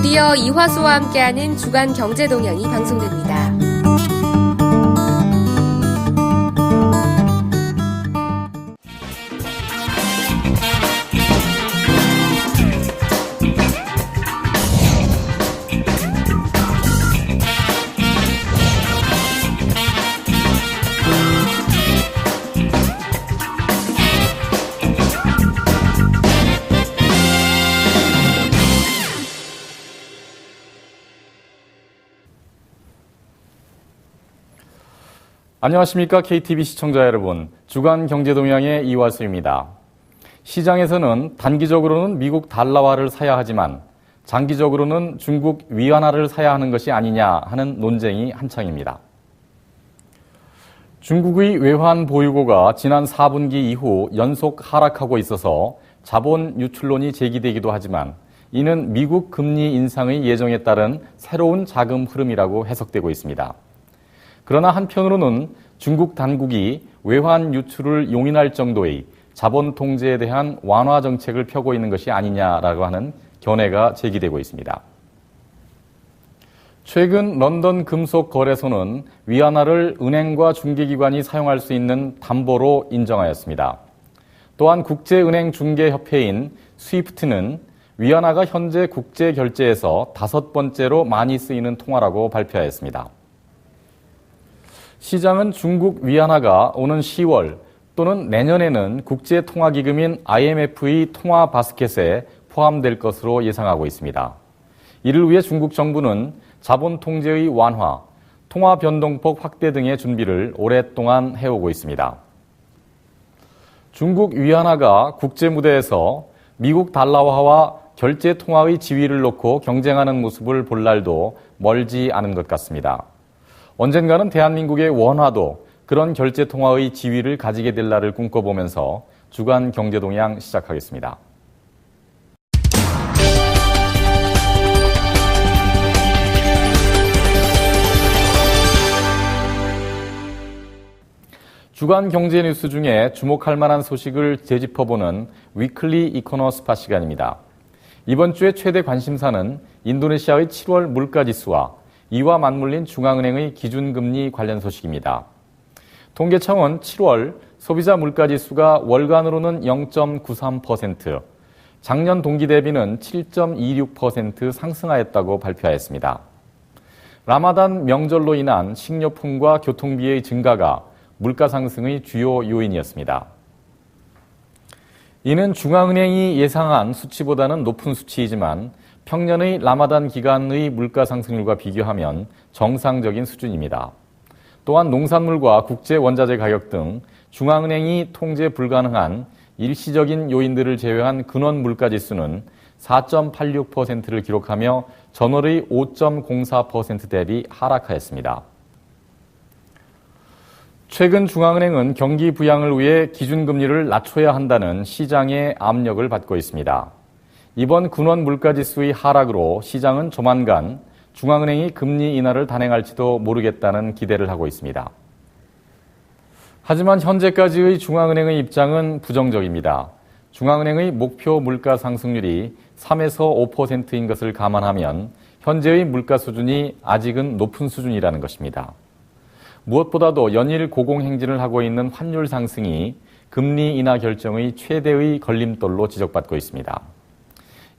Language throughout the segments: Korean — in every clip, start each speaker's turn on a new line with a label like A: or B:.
A: 곧이어 이화수와 함께하는 주간 경제동향이 방송됩니다.
B: 안녕하십니까. KTV 시청자 여러분. 주간 경제동향의 이화수입니다. 시장에서는 단기적으로는 미국 달러화를 사야 하지만 장기적으로는 중국 위안화를 사야 하는 것이 아니냐 하는 논쟁이 한창입니다. 중국의 외환 보유고가 지난 4분기 이후 연속 하락하고 있어서 자본 유출론이 제기되기도 하지만 이는 미국 금리 인상의 예정에 따른 새로운 자금 흐름이라고 해석되고 있습니다. 그러나 한편으로는 중국 당국이 외환 유출을 용인할 정도의 자본 통제에 대한 완화 정책을 펴고 있는 것이 아니냐라고 하는 견해가 제기되고 있습니다. 최근 런던 금속 거래소는 위안화를 은행과 중개기관이 사용할 수 있는 담보로 인정하였습니다. 또한 국제은행 중개협회인 스위프트는 위안화가 현재 국제 결제에서 5번째로 많이 쓰이는 통화라고 발표하였습니다. 시장은 중국 위안화가 오는 10월 또는 내년에는 국제통화기금인 IMF의 통화 바스켓에 포함될 것으로 예상하고 있습니다. 이를 위해 중국 정부는 자본 통제의 완화, 통화 변동폭 확대 등의 준비를 오랫동안 해오고 있습니다. 중국 위안화가 국제 무대에서 미국 달러화와 결제 통화의 지위를 놓고 경쟁하는 모습을 볼 날도 멀지 않은 것 같습니다. 언젠가는 대한민국의 원화도 그런 결제 통화의 지위를 가지게 될 날을 꿈꿔보면서 주간 경제동향 시작하겠습니다. 주간 경제 뉴스 중에 주목할 만한 소식을 되짚어보는 위클리 이코노 스팟 시간입니다. 이번 주의 최대 관심사는 인도네시아의 7월 물가지수와 이와 맞물린 중앙은행의 기준금리 관련 소식입니다. 통계청은 7월 소비자 물가지수가 월간으로는 0.93%, 작년 동기 대비는 7.26% 상승하였다고 발표하였습니다. 라마단 명절로 인한 식료품과 교통비의 증가가 물가 상승의 주요 요인이었습니다. 이는 중앙은행이 예상한 수치보다는 높은 수치이지만 평년의 라마단 기간의 물가 상승률과 비교하면 정상적인 수준입니다. 또한 농산물과 국제 원자재 가격 등 중앙은행이 통제 불가능한 일시적인 요인들을 제외한 근원 물가 지수는 4.86%를 기록하며 전월의 5.04% 대비 하락하였습니다. 최근 중앙은행은 경기 부양을 위해 기준금리를 낮춰야 한다는 시장의 압력을 받고 있습니다. 이번 근원 물가지수의 하락으로 시장은 조만간 중앙은행이 금리 인하를 단행할지도 모르겠다는 기대를 하고 있습니다. 하지만 현재까지의 중앙은행의 입장은 부정적입니다. 중앙은행의 목표 물가 상승률이 3에서 5%인 것을 감안하면 현재의 물가 수준이 아직은 높은 수준이라는 것입니다. 무엇보다도 연일 고공행진을 하고 있는 환율 상승이 금리 인하 결정의 최대의 걸림돌로 지적받고 있습니다.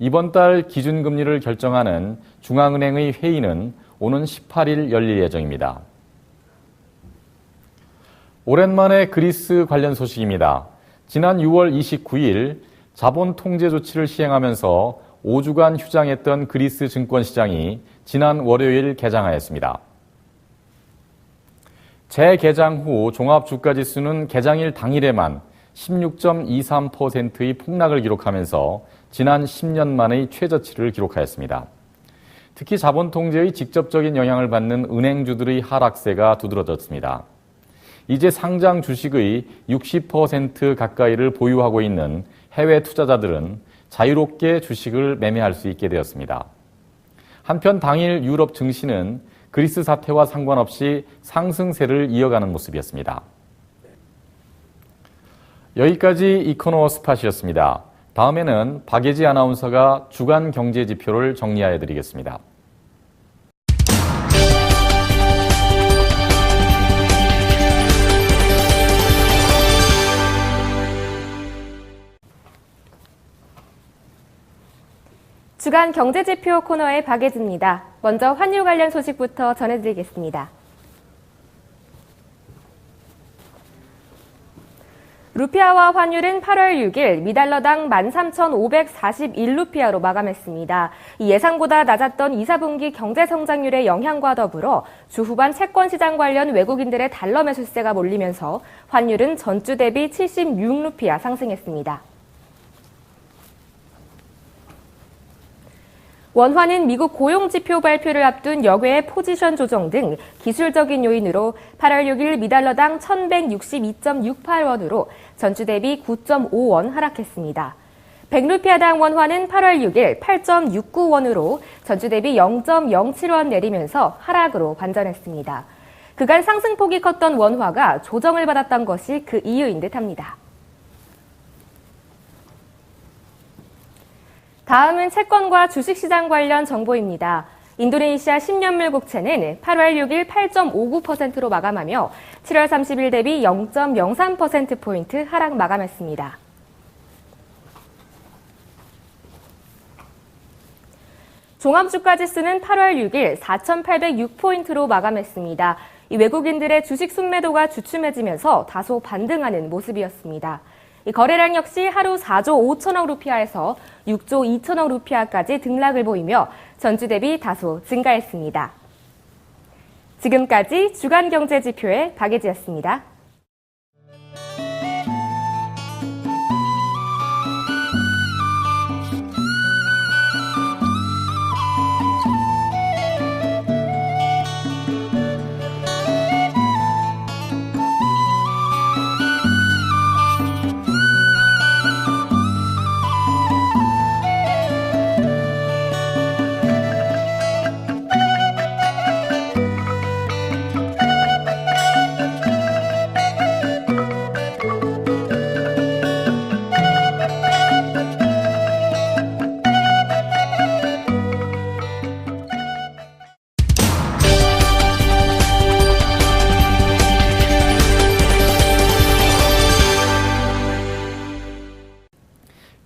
B: 이번 달 기준금리를 결정하는 중앙은행의 회의는 오는 18일 열릴 예정입니다. 오랜만에 그리스 관련 소식입니다. 지난 6월 29일 자본 통제 조치를 시행하면서 5주간 휴장했던 그리스 증권시장이 지난 월요일 개장하였습니다. 재개장 후 종합주가지수는 개장일 당일에만 16.23%의 폭락을 기록하면서 지난 10년 만의 최저치를 기록하였습니다. 특히 자본 통제의 직접적인 영향을 받는 은행주들의 하락세가 두드러졌습니다. 이제 상장 주식의 60% 가까이를 보유하고 있는 해외 투자자들은 자유롭게 주식을 매매할 수 있게 되었습니다. 한편 당일 유럽 증시는 그리스 사태와 상관없이 상승세를 이어가는 모습이었습니다. 여기까지 이코노 스팟이었습니다. 다음에는 박예지 아나운서가 주간 경제 지표를 정리하여 드리겠습니다.
A: 주간 경제지표 코너의 박예지입니다. 먼저 환율 관련 소식부터 전해드리겠습니다. 루피아화 환율은 8월 6일 미달러당 13,541루피아로 마감했습니다. 예상보다 낮았던 2, 4분기 경제 성장률의 영향과 더불어 주 후반 채권 시장 관련 외국인들의 달러 매수세가 몰리면서 환율은 전주 대비 76루피아 상승했습니다. 원화는 미국 고용지표 발표를 앞둔 여괴의 포지션 조정 등 기술적인 요인으로 8월 6일 미달러당 1,162.68원으로 전주 대비 9.5원 하락했습니다. 100루피아당 원화는 8월 6일 8.69원으로 전주 대비 0.07원 내리면서 하락으로 반전했습니다. 그간 상승폭이 컸던 원화가 조정을 받았던 것이 그 이유인 듯합니다. 다음은 채권과 주식시장 관련 정보입니다. 인도네시아 10년물 국채는 8월 6일 8.59%로 마감하며 7월 30일 대비 0.03%포인트 하락 마감했습니다. 종합주가지수는 8월 6일 4,806포인트로 마감했습니다. 이 외국인들의 주식 순매도가 주춤해지면서 다소 반등하는 모습이었습니다. 이 거래량 역시 하루 4조 5천억 루피아에서 6조 2천억 루피아까지 등락을 보이며 전주 대비 다소 증가했습니다. 지금까지 주간 경제지표의 박예지였습니다.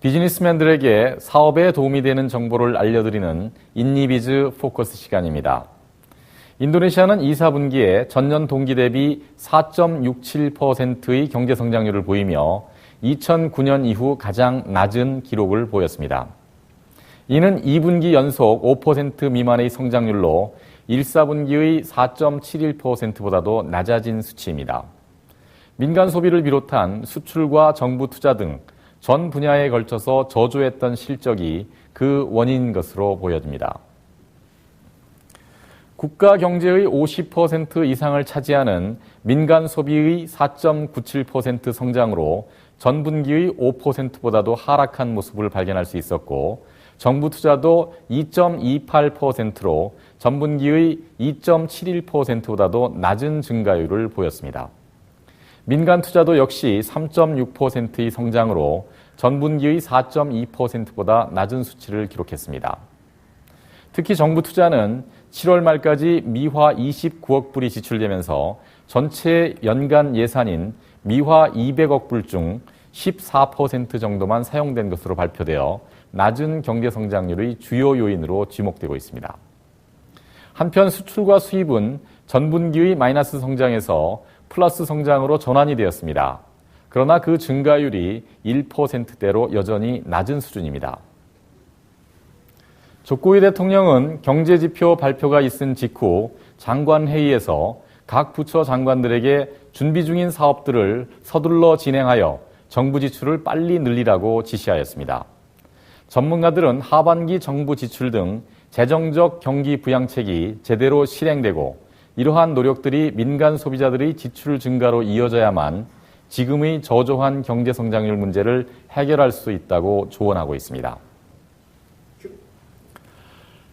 B: 비즈니스맨들에게 사업에 도움이 되는 정보를 알려드리는 인니비즈 포커스 시간입니다. 인도네시아는 2, 4분기에 전년 동기 대비 4.67%의 경제 성장률을 보이며 2009년 이후 가장 낮은 기록을 보였습니다. 이는 2분기 연속 5% 미만의 성장률로 1, 4분기의 4.71%보다도 낮아진 수치입니다. 민간 소비를 비롯한 수출과 정부 투자 등 전 분야에 걸쳐서 저조했던 실적이 그 원인인 것으로 보여집니다. 국가 경제의 50% 이상을 차지하는 민간 소비의 4.97% 성장으로 전분기의 5%보다도 하락한 모습을 발견할 수 있었고, 정부 투자도 2.28%로 전분기의 2.71%보다도 낮은 증가율을 보였습니다. 민간 투자도 역시 3.6%의 성장으로 전분기의 4.2%보다 낮은 수치를 기록했습니다. 특히 정부 투자는 7월 말까지 미화 29억 불이 지출되면서 전체 연간 예산인 미화 200억 불 중 14% 정도만 사용된 것으로 발표되어 낮은 경제 성장률의 주요 요인으로 지목되고 있습니다. 한편 수출과 수입은 전분기의 마이너스 성장에서 플러스 성장으로 전환이 되었습니다. 그러나 그 증가율이 1%대로 여전히 낮은 수준입니다. 조코위 대통령은 경제지표 발표가 있은 직후 장관회의에서 각 부처 장관들에게 준비 중인 사업들을 서둘러 진행하여 정부 지출을 빨리 늘리라고 지시하였습니다. 전문가들은 하반기 정부 지출 등 재정적 경기 부양책이 제대로 실행되고 이러한 노력들이 민간 소비자들의 지출 증가로 이어져야만 지금의 저조한 경제 성장률 문제를 해결할 수 있다고 조언하고 있습니다.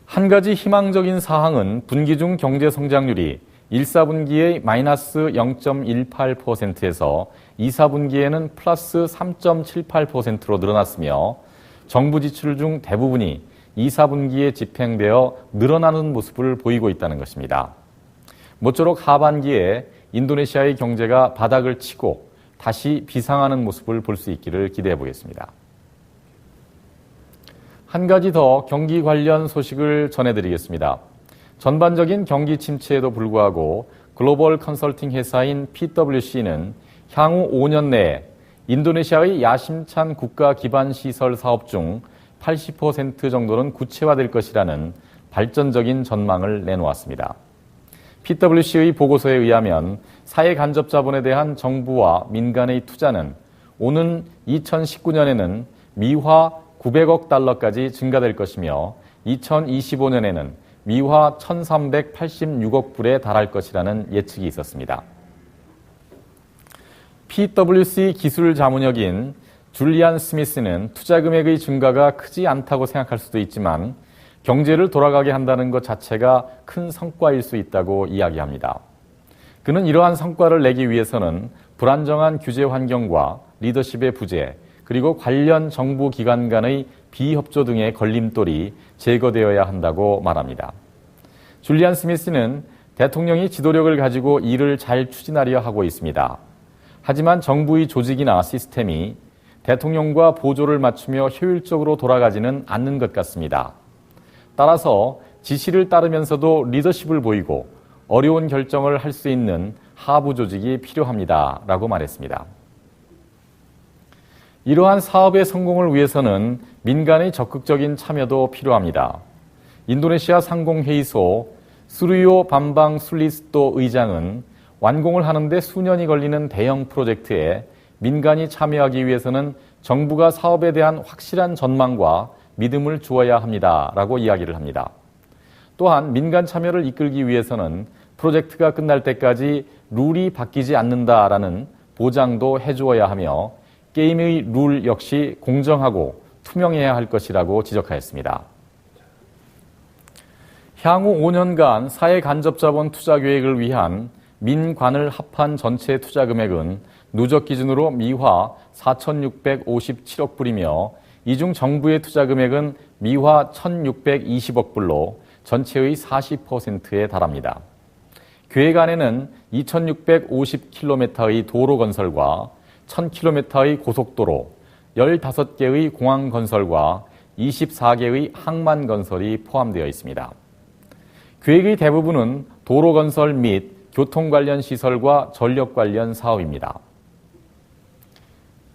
B: 한 가지 희망적인 사항은 분기 중 경제 성장률이 1, 4분기의 마이너스 0.18%에서 2, 4분기에는 플러스 3.78%로 늘어났으며 정부 지출 중 대부분이 2, 4분기에 집행되어 늘어나는 모습을 보이고 있다는 것입니다. 모쪼록 하반기에 인도네시아의 경제가 바닥을 치고 다시 비상하는 모습을 볼 수 있기를 기대해 보겠습니다. 한 가지 더 경기 관련 소식을 전해드리겠습니다. 전반적인 경기 침체에도 불구하고 글로벌 컨설팅 회사인 PwC는 향후 5년 내에 인도네시아의 야심찬 국가 기반 시설 사업 중 80% 정도는 구체화될 것이라는 발전적인 전망을 내놓았습니다. PwC의 보고서에 의하면 사회 간접 자본에 대한 정부와 민간의 투자는 오는 2019년에는 미화 900억 달러까지 증가될 것이며 2025년에는 미화 1386억 불에 달할 것이라는 예측이 있었습니다. PwC 기술 자문역인 줄리안 스미스는 투자 금액의 증가가 크지 않다고 생각할 수도 있지만 경제를 돌아가게 한다는 것 자체가 큰 성과일 수 있다고 이야기합니다. 그는 이러한 성과를 내기 위해서는 불안정한 규제 환경과 리더십의 부재, 그리고 관련 정부 기관 간의 비협조 등의 걸림돌이 제거되어야 한다고 말합니다. 줄리안 스미스는 대통령이 지도력을 가지고 일을 잘 추진하려 하고 있습니다. 하지만 정부의 조직이나 시스템이 대통령과 보조를 맞추며 효율적으로 돌아가지는 않는 것 같습니다. 따라서 지시를 따르면서도 리더십을 보이고 어려운 결정을 할 수 있는 하부 조직이 필요합니다. 라고 말했습니다. 이러한 사업의 성공을 위해서는 민간의 적극적인 참여도 필요합니다. 인도네시아 상공회의소 수르요 밤방 술리스토 의장은 완공을 하는데 수년이 걸리는 대형 프로젝트에 민간이 참여하기 위해서는 정부가 사업에 대한 확실한 전망과 믿음을 주어야 합니다. 라고 이야기를 합니다. 또한 민간 참여를 이끌기 위해서는 프로젝트가 끝날 때까지 룰이 바뀌지 않는다라는 보장도 해주어야 하며 게임의 룰 역시 공정하고 투명해야 할 것이라고 지적하였습니다. 향후 5년간 사회 간접 자본 투자 계획을 위한 민관을 합한 전체 투자 금액은 누적 기준으로 미화 4,657억 불이며 이 중 정부의 투자 금액은 미화 1,620억 불로 전체의 40%에 달합니다. 계획 안에는 2,650km의 도로 건설과 1,000km의 고속도로, 15개의 공항 건설과 24개의 항만 건설이 포함되어 있습니다. 계획의 대부분은 도로 건설 및 교통 관련 시설과 전력 관련 사업입니다.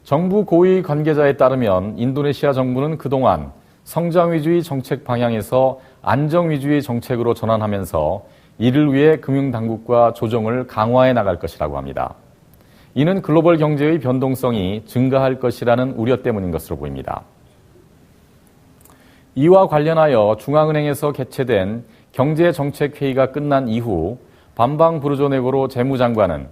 B: 정부 고위 관계자에 따르면 인도네시아 정부는 그동안 성장 위주의 정책 방향에서 안정 위주의 정책으로 전환하면서 이를 위해 금융당국과 조정을 강화해 나갈 것이라고 합니다. 이는 글로벌 경제의 변동성이 증가할 것이라는 우려 때문인 것으로 보입니다. 이와 관련하여 중앙은행에서 개최된 경제정책회의가 끝난 이후 밤방 브루조네고로 재무장관은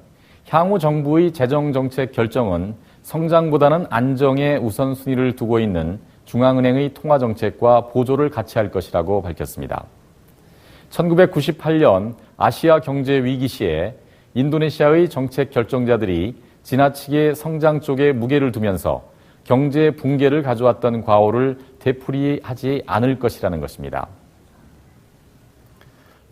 B: 향후 정부의 재정정책 결정은 성장보다는 안정에 우선순위를 두고 있는 중앙은행의 통화정책과 보조를 같이 할 것이라고 밝혔습니다. 1998년 아시아 경제 위기 시에 인도네시아의 정책 결정자들이 지나치게 성장 쪽에 무게를 두면서 경제 붕괴를 가져왔던 과오를 되풀이하지 않을 것이라는 것입니다.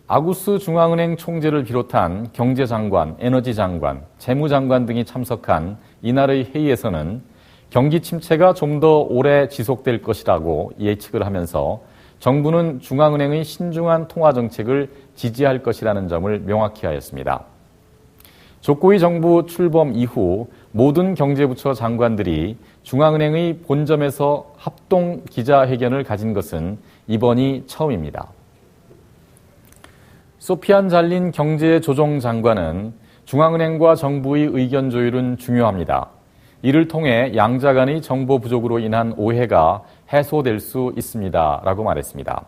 B: 아구스 중앙은행 총재를 비롯한 경제장관, 에너지장관, 재무장관 등이 참석한 이날의 회의에서는 경기 침체가 좀 더 오래 지속될 것이라고 예측을 하면서 정부는 중앙은행의 신중한 통화정책을 지지할 것이라는 점을 명확히 하였습니다. 조코이 정부 출범 이후 모든 경제부처 장관들이 중앙은행의 본점에서 합동 기자회견을 가진 것은 이번이 처음입니다. 소피안 잘린 경제조정장관은 중앙은행과 정부의 의견 조율은 중요합니다. 이를 통해 양자 간의 정보 부족으로 인한 오해가 해소될 수 있습니다. 라고 말했습니다.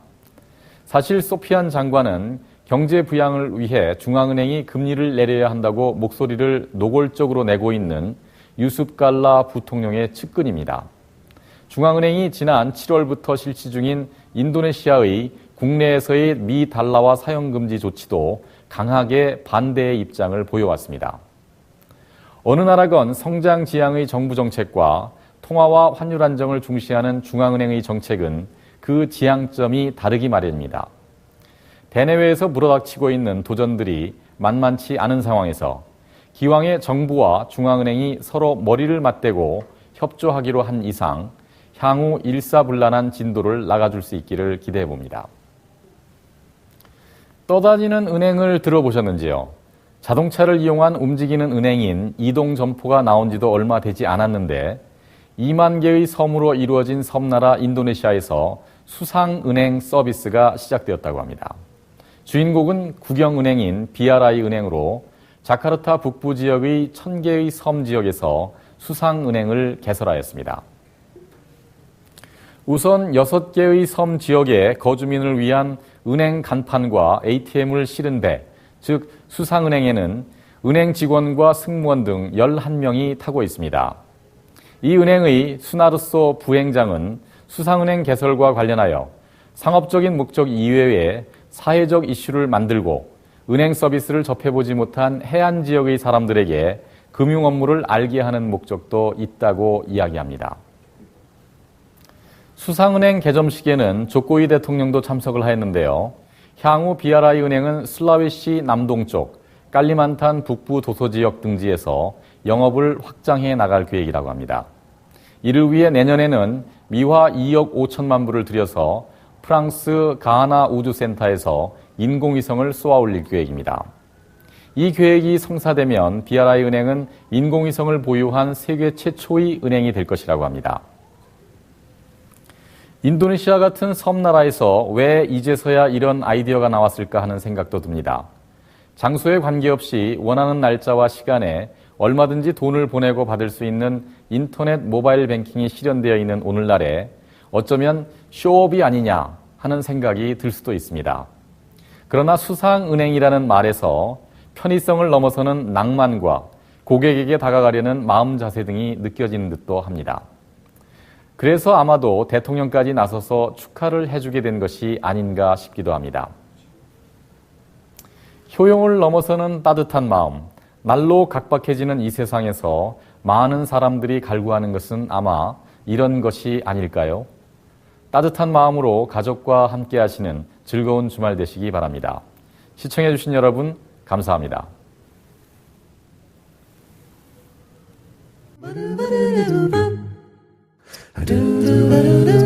B: 사실 소피안 장관은 경제 부양을 위해 중앙은행이 금리를 내려야 한다고 목소리를 노골적으로 내고 있는 유습 갈라 부통령의 측근입니다. 중앙은행이 지난 7월부터 실시 중인 인도네시아의 국내에서의 미 달러화 사용 금지 조치도 강하게 반대의 입장을 보여왔습니다. 어느 나라건 성장 지향의 정부 정책과 통화와 환율 안정을 중시하는 중앙은행의 정책은 그 지향점이 다르기 마련입니다. 대내외에서 불어닥치고 있는 도전들이 만만치 않은 상황에서 기왕에 정부와 중앙은행이 서로 머리를 맞대고 협조하기로 한 이상 향후 일사불란한 진도를 나가줄 수 있기를 기대해 봅니다. 떠다니는 은행을 들어보셨는지요? 자동차를 이용한 움직이는 은행인 이동점포가 나온 지도 얼마 되지 않았는데 2만 개의 섬으로 이루어진 섬나라 인도네시아에서 수상은행 서비스가 시작되었다고 합니다. 주인공은 국영은행인 BRI 은행으로 자카르타 북부 지역의 1000개의 섬 지역에서 수상은행을 개설하였습니다. 우선 6개의 섬 지역에 거주민을 위한 은행 간판과 ATM을 실은 배, 즉 수상은행에는 은행 직원과 승무원 등 11명이 타고 있습니다. 이 은행의 수나르소 부행장은 수상은행 개설과 관련하여 상업적인 목적 이외에 사회적 이슈를 만들고 은행 서비스를 접해보지 못한 해안 지역의 사람들에게 금융 업무를 알게 하는 목적도 있다고 이야기합니다. 수상은행 개점식에는 조코위 대통령도 참석을 하였는데요. 향후 BRI 은행은 슬라웨시 남동쪽, 깔리만탄 북부 도서지역 등지에서 영업을 확장해 나갈 계획이라고 합니다. 이를 위해 내년에는 미화 2억 5천만 불을 들여서 프랑스 가하나 우주센터에서 인공위성을 쏘아 올릴 계획입니다. 이 계획이 성사되면 BRI 은행은 인공위성을 보유한 세계 최초의 은행이 될 것이라고 합니다. 인도네시아 같은 섬나라에서 왜 이제서야 이런 아이디어가 나왔을까 하는 생각도 듭니다. 장소에 관계없이 원하는 날짜와 시간에 얼마든지 돈을 보내고 받을 수 있는 인터넷 모바일 뱅킹이 실현되어 있는 오늘날에 어쩌면 쇼업이 아니냐 하는 생각이 들 수도 있습니다. 그러나 수상은행이라는 말에서 편의성을 넘어서는 낭만과 고객에게 다가가려는 마음 자세 등이 느껴지는 듯도 합니다. 그래서 아마도 대통령까지 나서서 축하를 해주게 된 것이 아닌가 싶기도 합니다. 효용을 넘어서는 따뜻한 마음, 날로 각박해지는 이 세상에서 많은 사람들이 갈구하는 것은 아마 이런 것이 아닐까요? 따뜻한 마음으로 가족과 함께 하시는 즐거운 주말 되시기 바랍니다. 시청해주신 여러분 감사합니다.
C: Do do do do